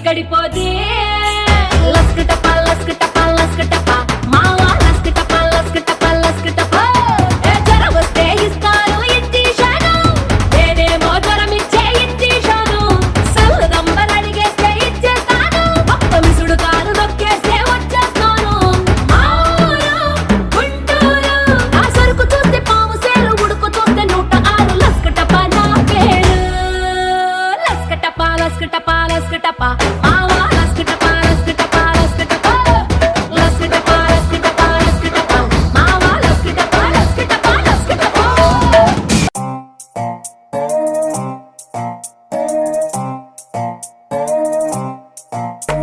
గడిపోతే లస్కటపా లస్కటపా లస్కటపా మావా లస్కటపా లస్కటపా లస్కటపా ఏ జ్వరం వస్తే ఇస్తాను ఇంజెక్షను నేనేమో జ్వరం ఇచ్చే ఇంజెక్షను సల్లు నంబర్ అడిగేస్తే ఇచ్చేస్తాను ఒక్క మిసుడు కారు నొక్కేస్తే వచ్చేస్తాను మా ఊరు గుంటూరు నా సరుకు చూస్తే పాము సేలు ఉడుకు చూస్తే 106 లస్కటపా నా పేరు లస్కటపా లస్కటపా లస్కటపా మావా లస్కటపా లస్కటపా లస్కటపా లస్కటపా లస్కటపా లస్కటపా మావా లస్కటపా లస్కటపా లస్కటపా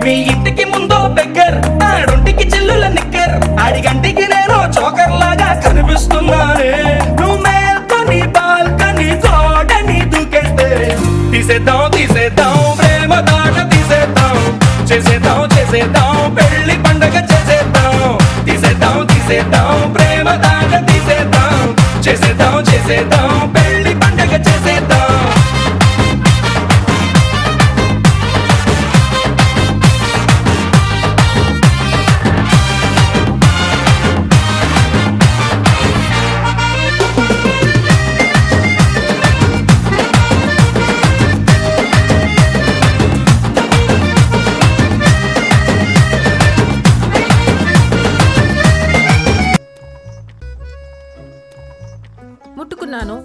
మీ ఇంటికి ముందో బెగ్గర్ ఆడొంటికి చిల్లుల నిక్కర్ అడిగంటికి నేను జోకర్ లాగా కనిపిస్తున్నానే నువ్వు మేల్కొని బాల్కని గోడని దూకేస్తే తీసేద్దాం తీసేద్దాం ప్రేమ దాట తీసేద్దాం చేసేద్దాం చేసేద్దాం పెళ్లి పండగ చేసేద్దాం తీసేద్దాం తీసేద్దాం ప్రేమ దాట తీసేద్దాం చేసేద్దాం చేసేద్దాం పెళ్లి పండగ చేసేద్దాం ముట్టుకున్నాను.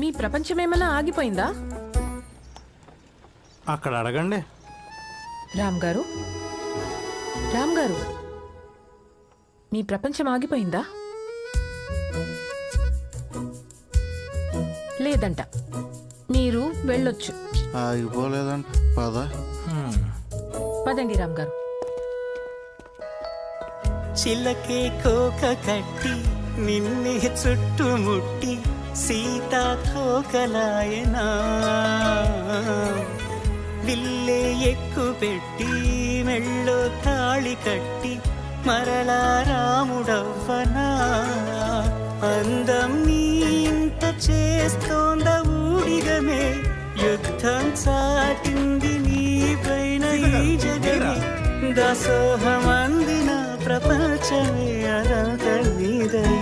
మీ ప్రపంచమేమైనా ఆగిపోయిందా? అక్కడ అడగండి. రామ్ గారు, రామ్ గారు, మీ ప్రపంచం ఆగిపోయిందా? లేదంట. మీరు వెళ్ళొచ్చు. ఆగిపోలేదంట. పద. పదండి రామ్ గారు. చిలకే కోక కట్టి నిన్నే చుట్టుముట్టి సీతాకోకలాయనా విల్లే ఎక్కు పెట్టి మెళ్ళో తాళి కట్టి మరలా రాముడవ్వనా అందం నీ ఇంత చేస్తోంద ఊడిగమే యుద్ధం చాటింది నీ పైన ఈ జగమే దాసోహమందిన ప్రపంచమే అనంత నీదై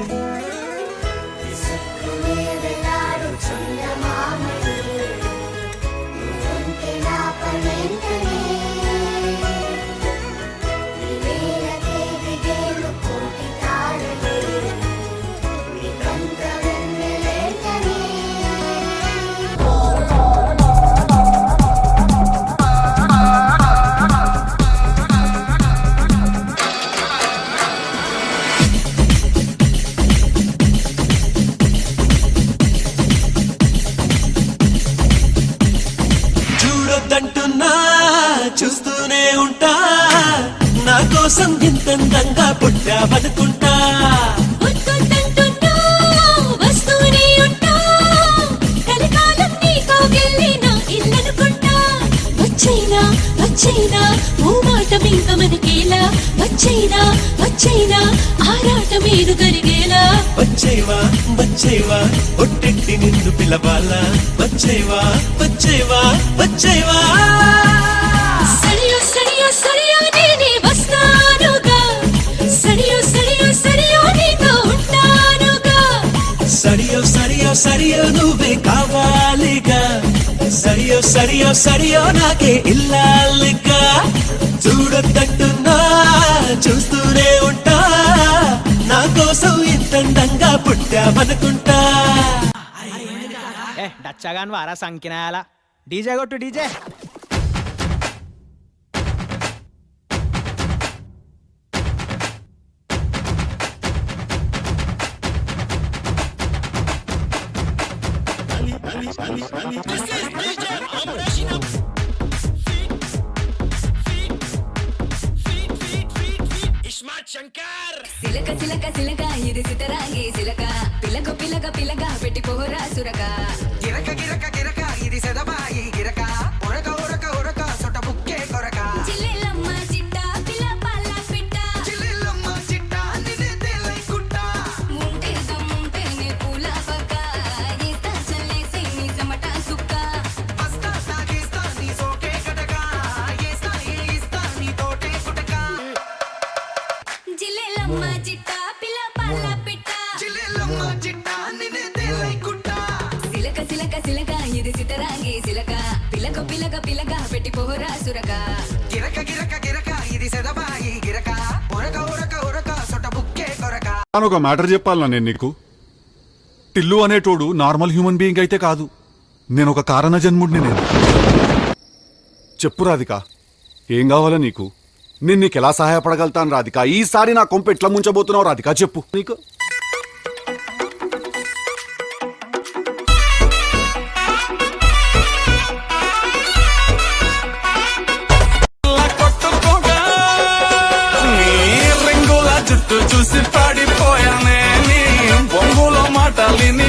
చూస్తూనే ఉంటా నా కోసం ఇంతందంగా పుట్టావనుకుంటా వచ్చైనా వచ్చైనా ఓ మాట మీద మనకేలా వచ్చైనా వచ్చైనా ఆరాటమేదు కరిగేలా వచ్చేవా వచ్చేవా ఒట్టెట్టి నిన్ను పిలవాలా వచ్చేవా వచ్చేవా వచ్చేవా సరియో సరియో సరియో నేనే వస్తానుగా సరియో సరియో సరియో నీతో ఉంటానుగా సరియో సరియో సరియో నువ్వే కావాలిగా సరియో సరియో సరియో నాకే ఇల్లాలిగా చూడొద్దంటున్నా చూస్తూనే ఉంటా నా కోసం ఇంతందంగా పుట్టావనుకుంటా డచ్చగాన్ వారా సంకినాయాల డీజే కొట్టు డీజే సిలక సిలక సిలక ఇది సితరాంగి సిలక పిలక పిలక పిలక పెట్టి పోరా సురక గిరక గిరక గిరక ఇది సెదబాయి గిరక ఉరక ఉరక ఉరక సొట బుక్కే కొరక చిల్లెలమ్మ చిట్ట పిల్ల పల్ల పిట్ట చిల్లెలమ్మ చిట్ట నిదే తెల్లై కుట్ట ముంటే దమ్ముంటే నే పూల పక్క ఈత చల్లేసి నీ చెమట జిల్లెలమ్మ చిట్ట పిల్ల పాల పిట్ట జిల్లెలమ్మ చిట్ట నిన్నే తేలై కుట్ట సిలక సిలక సిలక ఇది సితరాంగి సిలక పిల్లక పిల్లక పిల్లక పెట్టి పోరా సురక గిరక గిరక గిరక ఇది సెదబాయి గిరక ఉరక ఉరక ఉరక సొట్ట బుక్కే కొరక అని ఒక మ్యాటర్ చెప్పాలనా నేను నీకు? టిల్లు అనేటోడు నార్మల్ హ్యూమన్ బీయింగ్ అయితే కాదు, నేను ఒక కారణ జన్ముడిని. నేను చెప్పు రాధిక, ఏం కావాలా నీకు? నేను నీకు ఎలా సహాయపడగలుగుతాను రాధిక? ఈసారి నా కొంప ఎట్లా ముంచబోతున్నావు రాధిక? చెప్పు. నీకు చుట్టూ చూసి పడిపోయానే నీ బొంగులో మాటలిని